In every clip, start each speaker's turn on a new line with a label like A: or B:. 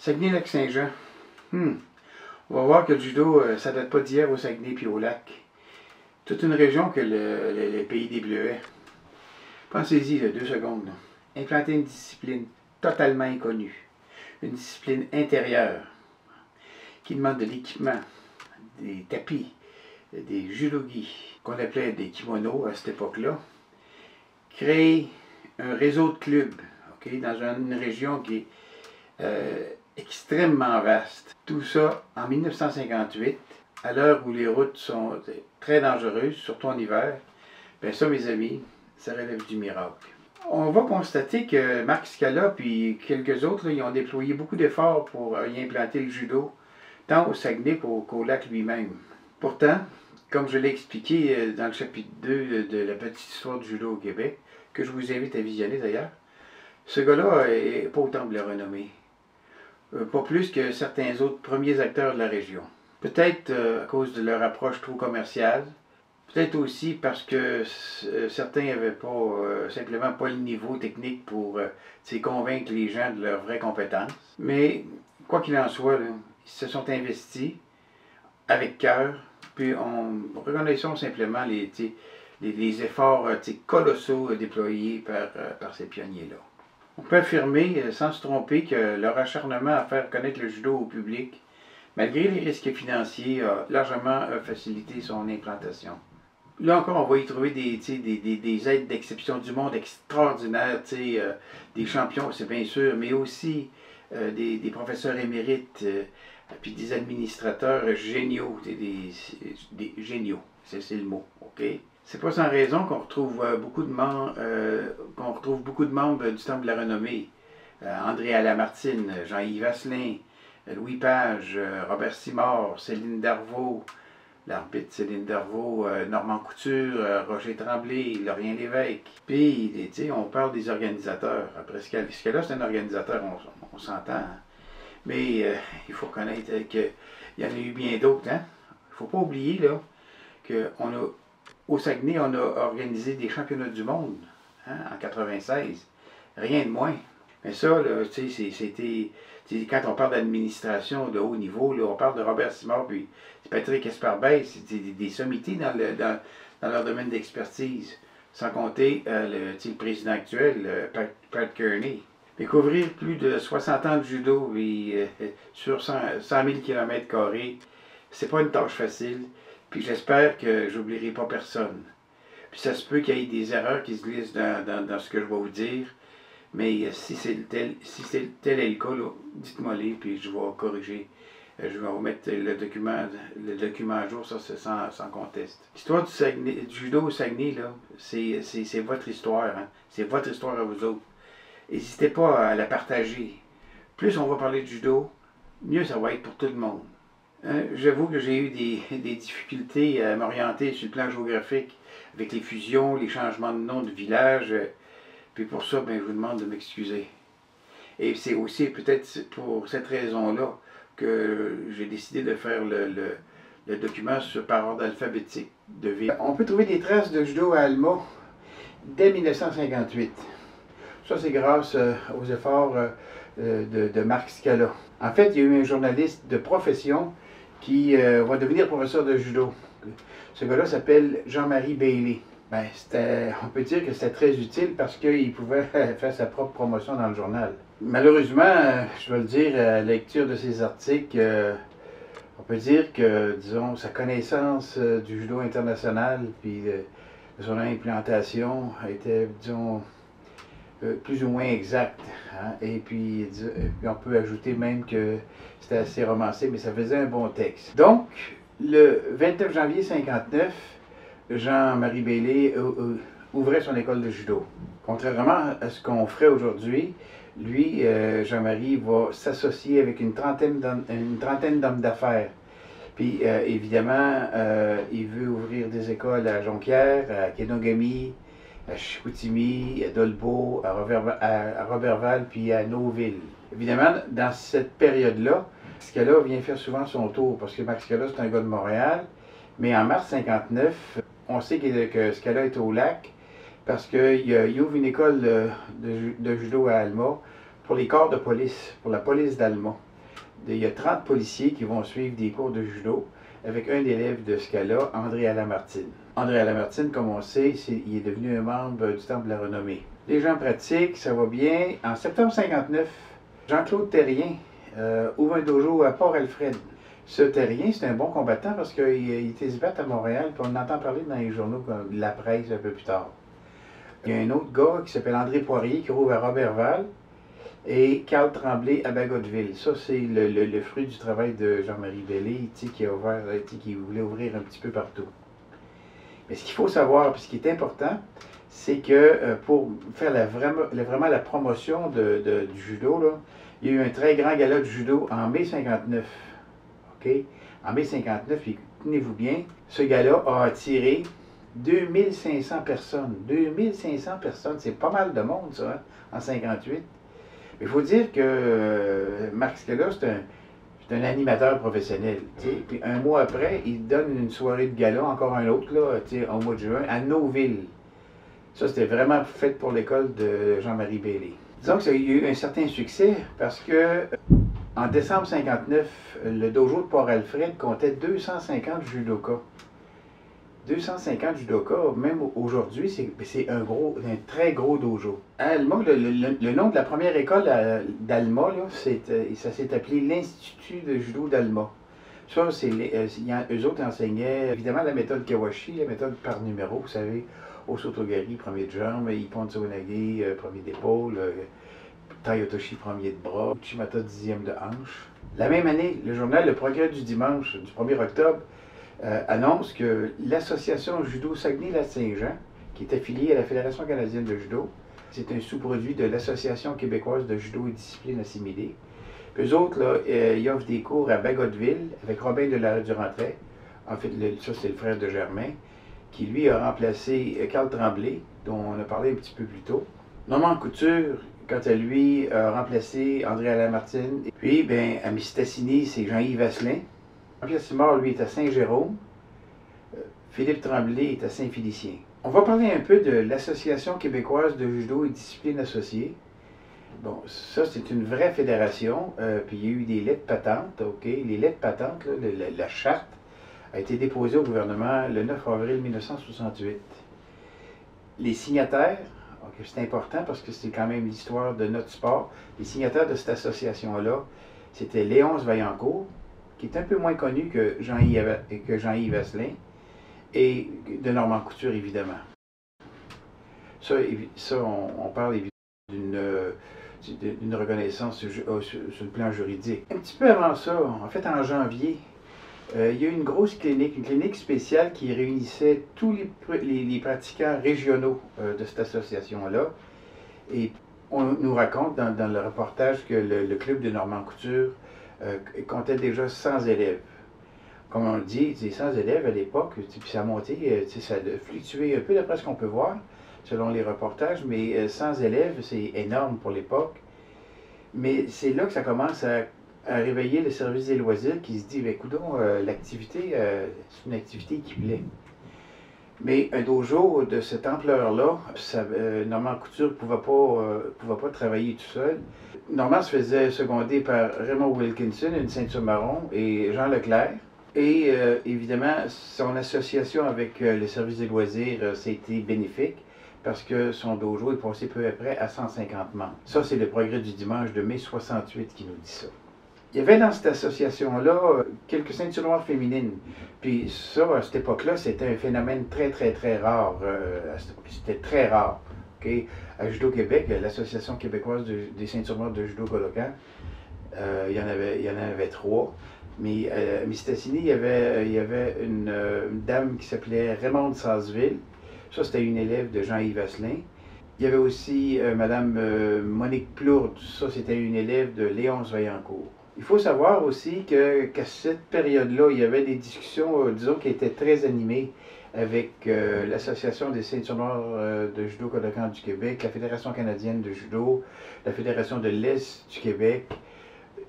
A: Saguenay-Lac-Saint-Jean. On va voir que le judo, ça date pas d'hier au Saguenay puis au lac. Toute une région que le pays des Bleuets. Pensez-y 2 secondes. Implanter une discipline totalement inconnue. Une discipline intérieure qui demande de l'équipement, des tapis, des judogi, qu'on appelait des kimonos à cette époque-là. Créer un réseau de clubs, dans une région qui est extrêmement vaste. Tout ça en 1958, à l'heure où les routes sont très dangereuses, surtout en hiver. Bien ça, mes amis, ça relève du miracle. On va constater que Marc Scala puis quelques autres, ils ont déployé beaucoup d'efforts pour y implanter le judo, tant au Saguenay qu'au lac lui-même. Pourtant, comme je l'ai expliqué dans le chapitre 2 de la petite histoire du judo au Québec, que je vous invite à visionner d'ailleurs, ce gars-là n'est pas autant de le renommer. Pas plus que certains autres premiers acteurs de la région. Peut-être à cause de leur approche trop commerciale, peut-être aussi parce que certains n'avaient pas simplement pas le niveau technique pour convaincre les gens de leurs vraies compétences. Mais quoi qu'il en soit, là, ils se sont investis avec cœur, puis reconnaissons simplement les efforts colossaux déployés par ces pionniers-là. On peut affirmer, sans se tromper, que leur acharnement à faire connaître le judo au public, malgré les risques financiers, a largement facilité son implantation. Là encore, on va y trouver des aides d'exception du monde extraordinaires, des champions, c'est bien sûr, mais aussi des professeurs émérites, puis des administrateurs géniaux, des géniaux, c'est le mot, ok? C'est pas sans raison qu'on retrouve beaucoup de membres du Temple de la Renommée. André Alamartine, Jean-Yves Asselin, Louis Page, Robert Simard, Céline Darvaux, l'arbitre Céline Darvaux, Normand Couture, Roger Tremblay, Laurien Lévesque. Puis, on parle des organisateurs. Après, ce cas-là, c'est un organisateur, on s'entend. Hein? Mais il faut reconnaître qu'il y en a eu bien d'autres. Hein? Il ne faut pas oublier là, qu'au Saguenay, on a organisé des championnats du monde en 1996. Rien de moins. Mais ça, c'était... Quand on parle d'administration de haut niveau, là, on parle de Robert Simard puis Patrick Esparbet, c'est des sommités dans leur domaine d'expertise. Sans compter le président actuel, Pat Kearney. Mais couvrir plus de 60 ans de judo sur 100 000 km², c'est pas une tâche facile. Puis j'espère que j'oublierai pas personne. Puis ça se peut qu'il y ait des erreurs qui se glissent dans ce que je vais vous dire. Mais si tel est le cas, dites-moi-les, puis je vais corriger. Je vais remettre le document à jour, ça c'est sans conteste. L'histoire du judo au Saguenay, c'est votre histoire. Hein? C'est votre histoire à vous autres. N'hésitez pas à la partager. Plus on va parler de judo, mieux ça va être pour tout le monde. Hein? J'avoue que j'ai eu des difficultés à m'orienter sur le plan géographique avec les fusions, les changements de nom de villages. Puis pour ça, je vous demande de m'excuser. Et c'est aussi peut-être pour cette raison-là que j'ai décidé de faire le document par ordre alphabétique de ville. On peut trouver des traces de judo à Alma dès 1958. Ça, c'est grâce aux efforts de Marc Scala. En fait, il y a eu un journaliste de profession qui va devenir professeur de judo. Ce gars-là s'appelle Jean-Marie Bailey. On peut dire que c'était très utile parce qu'il pouvait faire sa propre promotion dans le journal. Malheureusement, je dois le dire, à la lecture de ces articles, on peut dire que, disons, sa connaissance du judo international puis de son implantation était, disons, plus ou moins exacte. Hein? Et puis, on peut ajouter même que c'était assez romancé, mais ça faisait un bon texte. Donc, le 29 janvier 1959, Jean-Marie Bailey ouvrait son école de judo. Contrairement à ce qu'on ferait aujourd'hui, lui, Jean-Marie, va s'associer avec une trentaine d'hommes d'affaires. Puis, évidemment, il veut ouvrir des écoles à Jonquière, à Kenogami, à Chicoutimi, à Dolbeau, à Roberval, puis à Nauville. Évidemment, dans cette période-là, Scala vient faire souvent son tour, parce que Marc Scala, c'est un gars de Montréal. Mais en mars 1959, on sait que Scala est au lac parce qu'il ouvre une école de judo à Alma pour les corps de police, pour la police d'Alma. Il y a 30 policiers qui vont suivre des cours de judo avec un élève de ce cas-là, André Lamartine. André Lamartine, comme on sait, il est devenu un membre du Temple de la Renommée. Les gens pratiquent, ça va bien. En septembre 59, Jean-Claude Terrien ouvre un dojo à Port-Alfred. Ce Terrien, c'est un bon combattant parce qu'il était se battre à Montréal, puis on entend parler dans les journaux comme la presse un peu plus tard. Il y a un autre gars qui s'appelle André Poirier qui rouvre à Robertval et Carl Tremblay à Bagotville. Ça, c'est le fruit du travail de Jean-Marie Bellé, qui voulait ouvrir un petit peu partout. Mais ce qu'il faut savoir, puis ce qui est important, c'est que pour faire vraiment la promotion du judo, là, il y a eu un très grand gala de judo en mai 59. Okay? En mai 59, puis tenez-vous bien, ce gala a attiré 2500 personnes. 2500 personnes, c'est pas mal de monde, ça, hein, en 58. Mais il faut dire que Marc Scala, c'est un animateur professionnel. Puis un mois après, il donne une soirée de gala, encore un autre, là, au mois de juin, à Nauville. Ça, c'était vraiment fait pour l'école de Jean-Marie Bellé. Disons que ça a eu un certain succès parce que en décembre 59, le dojo de Port-Alfred comptait 250 judokas. 250 judokas, même aujourd'hui, c'est un très gros dojo. À Alma, le nom de la première école d'Alma, ça s'est appelé l'Institut de judo d'Alma. Ça, eux autres enseignaient évidemment la méthode Kawashi, la méthode par numéro, vous savez, Osotogari, premier de jambe, Ippon Tsurunage, premier d'épaule, Tayotoshi, premier de bras, Uchimata, 10e de hanche. La même année, le journal Le Progrès du dimanche, du 1er octobre, annonce que l'association Judo Saguenay-Lac-Saint-Jean, qui est affiliée à la Fédération canadienne de judo, c'est un sous-produit de l'Association québécoise de judo et discipline assimilée. Eux autres, là, ils offrent des cours à Bagotville avec Robin de la Durantray. En fait, ça, c'est le frère de Germain, qui lui a remplacé Carl Tremblay, dont on a parlé un petit peu plus tôt. Normand Couture, quant à lui, a remplacé André Lamartine. Puis, à Mistassini, c'est Jean-Yves Asselin. Pierre Simard, lui, est à Saint-Jérôme. Philippe Tremblay est à Saint-Félicien. On va parler un peu de l'Association québécoise de judo et discipline associée. Bon, ça, c'est une vraie fédération, puis il y a eu des lettres patentes, OK? Les lettres patentes, là, la charte, a été déposée au gouvernement le 9 avril 1968. Les signataires, okay, c'est important parce que c'est quand même l'histoire de notre sport, les signataires de cette association-là, c'était Léonce Vaillancourt, qui est un peu moins connu que Jean-Yves Asselin, et de Normand Couture, évidemment. Ça on parle évidemment d'une reconnaissance sur le plan juridique. Un petit peu avant ça, en fait en janvier, il y a eu une grosse clinique, une clinique spéciale qui réunissait tous les pratiquants régionaux de cette association-là. Et on nous raconte dans le reportage que le club de Normand Couture comptait déjà 100 élèves. Comme on le dit, 100 élèves à l'époque, puis ça a monté, ça a fluctué un peu d'après ce qu'on peut voir, selon les reportages, mais 100 élèves, c'est énorme pour l'époque. Mais c'est là que ça commence à réveiller le service des loisirs qui se dit, coudonc, l'activité, c'est une activité qui plaît. Mais un dojo de cette ampleur-là, Normand Couture ne pouvait pas travailler tout seul. Normand se faisait seconder par Raymond Wilkinson, une ceinture marron, et Jean Leclerc. Et évidemment, son association avec le service des loisirs, c'était bénéfique parce que son dojo est passé peu après à 150 membres. Ça, c'est le Progrès du dimanche de mai 68 qui nous dit ça. Il y avait dans cette association-là quelques ceintures noires féminines. Puis ça, à cette époque-là, c'était un phénomène très, très, très rare. C'était très rare. Okay? À Judo Québec, l'Association québécoise des ceintures noires de judo Kodokan, il y en avait 3. Mais à Mistassini, il y avait une dame qui s'appelait Raymonde Sasseville. Ça, c'était une élève de Jean-Yves Asselin. Il y avait aussi Madame Monique Plourde. Ça, c'était une élève de Léonce Vaillancourt. Il faut savoir aussi qu'à cette période-là, il y avait des discussions, disons, qui étaient très animées avec l'Association des ceintures noires de judo Kodokan du Québec, la Fédération canadienne de judo, la Fédération de l'Est du Québec.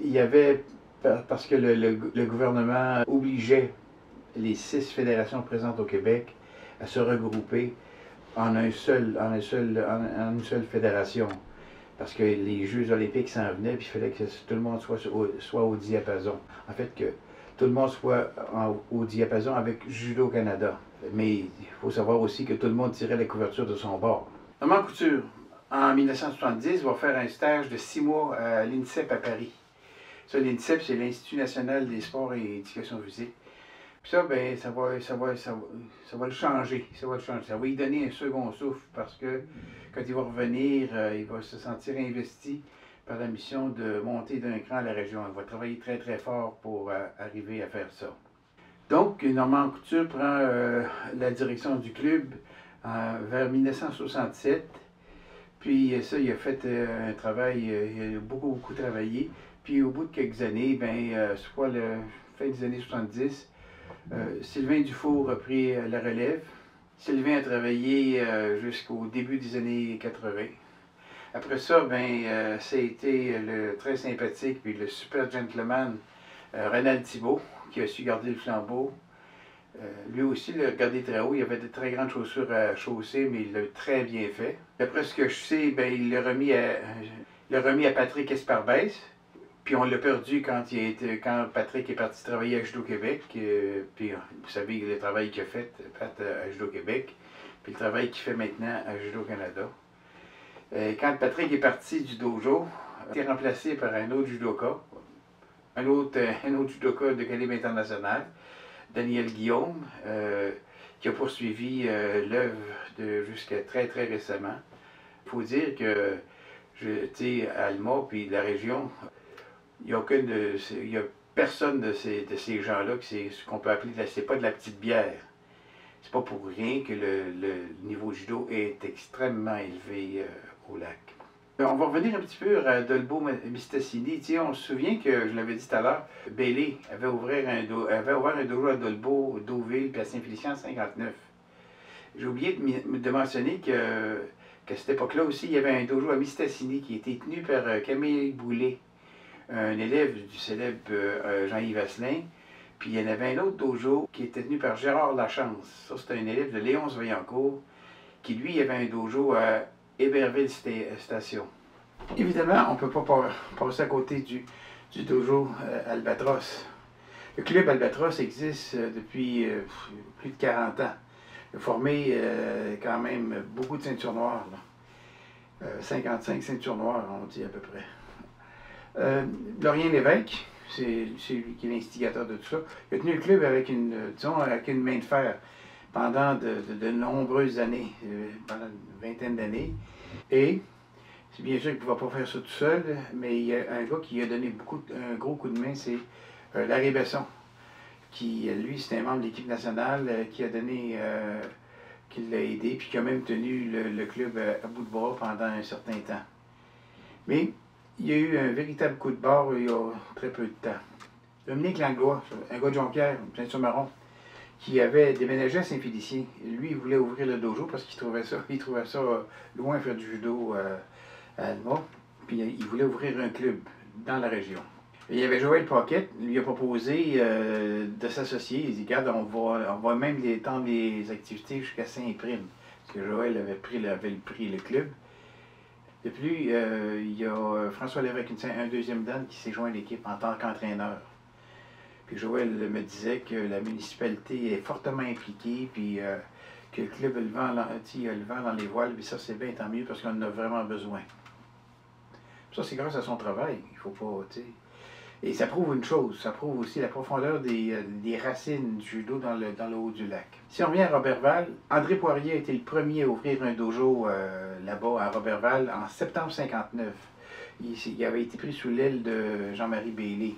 A: Il y avait, parce que le gouvernement obligeait les 6 fédérations présentes au Québec à se regrouper en une seule fédération. parce que les Jeux olympiques s'en venaient, puis il fallait que tout le monde soit au diapason. En fait, que tout le monde soit au diapason avec Judo Canada. Mais il faut savoir aussi que tout le monde tirait la couverture de son bord. Normand Couture, en 1970, va faire un stage de 6 mois à l'INSEP à Paris. Ça, l'INSEP, c'est l'Institut national des sports et éducation physique. Puis ça, ben, ça va le changer. Ça va lui donner un second souffle parce que quand il va revenir, il va se sentir investi par la mission de monter d'un cran à la région. Il va travailler très très fort pour arriver à faire ça. Donc, Normand Couture prend la direction du club vers 1967. Puis ça, il a fait un travail, il a beaucoup travaillé. Puis au bout de quelques années, soit la fin des années 70, Sylvain Dufour a pris la relève. Sylvain a travaillé jusqu'au début des années 80. Après ça, ça a été le très sympathique puis le super gentleman Renald Thibault qui a su garder le flambeau. Lui aussi l'a gardé très haut. Il avait de très grandes chaussures à chausser, mais il l'a très bien fait. D'après ce que je sais, il l'a remis à Patrick Esparbès. Puis on l'a perdu quand Patrick est parti travailler à Judo Québec. Puis vous savez le travail qu'il a fait, Pat, à Judo Québec. Puis le travail qu'il fait maintenant à Judo Canada. Quand Patrick est parti du dojo, il a été remplacé par un autre judoka. Un autre judoka de calibre international, Daniel Guillaume, qui a poursuivi l'œuvre jusqu'à très très récemment. Il faut dire que, à Alma puis la région, il n'y a personne de ces gens-là c'est ce qu'on peut appeler, c'est pas de la petite bière. C'est pas pour rien que le niveau judo est extrêmement élevé au lac. On va revenir un petit peu à Dolbeau-Mistassini. On se souvient que, je l'avais dit tout à l'heure, Bailey avait ouvert un dojo à Dolbeau, Deauville puis à Saint-Félicien en 1959. J'ai oublié de mentionner qu'à cette époque-là aussi, il y avait un dojo à Mistassini qui était tenu par Camille Boulet, un élève du célèbre Jean-Yves Asselin. Puis il y en avait un autre dojo qui était tenu par Gérard Lachance. Ça, c'était un élève de Léonce Vaillancourt, qui lui avait un dojo à Héberville Station. Évidemment, on ne peut pas passer à côté du dojo Albatros. Le club Albatros existe depuis plus de 40 ans. Il a formé quand même beaucoup de ceintures noires. 55 ceintures noires, on dit à peu près. Lorien Lévesque, c'est lui qui est l'instigateur de tout ça. Il a tenu le club avec une main de fer pendant de nombreuses années, pendant une vingtaine d'années. Et c'est bien sûr qu'il ne pouvait pas faire ça tout seul, mais il y a un gars qui a donné un gros coup de main, c'est Larry Besson, qui, lui, c'était un membre de l'équipe nationale qui l'a aidé, puis qui a même tenu le club à bout de bras pendant un certain temps. Mais il y a eu un véritable coup de barre il y a très peu de temps. Dominique Langlois, un gars de Jonquière, Saint-Sur-Marron, qui avait déménagé à Saint-Félicien. Lui, il voulait ouvrir le dojo parce qu'il trouvait ça loin de faire du judo à Alma. Puis il voulait ouvrir un club dans la région. Et il y avait Joël Paquette, lui a proposé de s'associer. Il dit, regarde, on va même étendre les activités jusqu'à Saint-Prime. Parce que Joël avait pris le club. De plus, il y a François Lévesque, un deuxième dan, qui s'est joint à l'équipe en tant qu'entraîneur. Puis Joël me disait que la municipalité est fortement impliquée, puis que le club a le vent dans les voiles, puis ça c'est bien, tant mieux, parce qu'on en a vraiment besoin. Ça c'est grâce à son travail, il faut pas, tu sais. Et ça prouve une chose, ça prouve aussi la profondeur des racines du judo dans le haut du lac. Si on revient à Roberval, André Poirier a été le premier à ouvrir un dojo là-bas à Roberval en septembre 1959. Il avait été pris sous l'aile de Jean-Marie Bailey.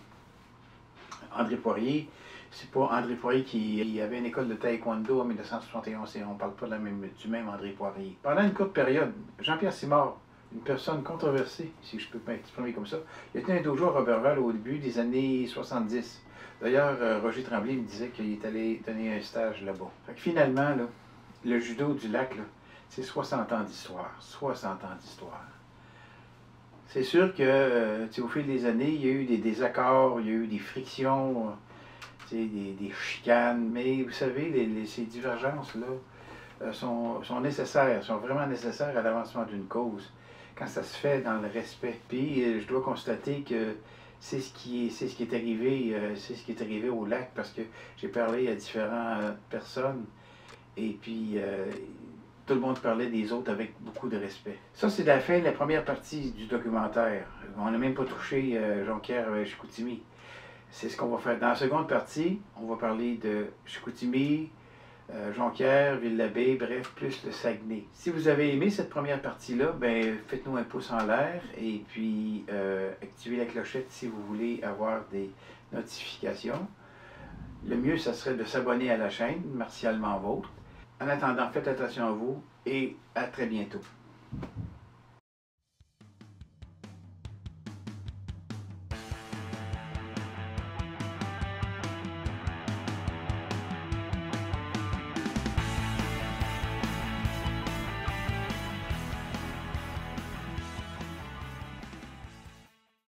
A: André Poirier, c'est pas André Poirier qui avait une école de taekwondo en 1971, et on ne parle pas du même André Poirier. Pendant une courte période, Jean-Pierre Simard, une personne controversée, si je peux m'exprimer comme ça, il était un dojo à Roberval au début des années 70. D'ailleurs, Roger Tremblay me disait qu'il est allé donner un stage là-bas. Finalement, là, le judo du lac, c'est 60 ans d'histoire. 60 ans d'histoire. C'est sûr que, au fil des années, il y a eu des désaccords, il y a eu des frictions, des chicanes, mais vous savez, ces divergences-là sont nécessaires, sont vraiment nécessaires à l'avancement d'une cause. quand ça se fait dans le respect. Puis je dois constater que c'est ce qui est arrivé au lac, parce que j'ai parlé à différentes personnes et puis tout le monde parlait des autres avec beaucoup de respect. Ça, c'est la fin de la première partie du documentaire. On n'a même pas touché Jonquière-Chicoutimi. C'est ce qu'on va faire. Dans la seconde partie, on va parler de Chicoutimi, Jonquière, Ville-la-Baie, bref, plus le Saguenay. Si vous avez aimé cette première partie-là, ben faites-nous un pouce en l'air et puis activez la clochette si vous voulez avoir des notifications. Le mieux, ça serait de s'abonner à la chaîne Martialement Vôtre. En attendant, faites attention à vous et à très bientôt.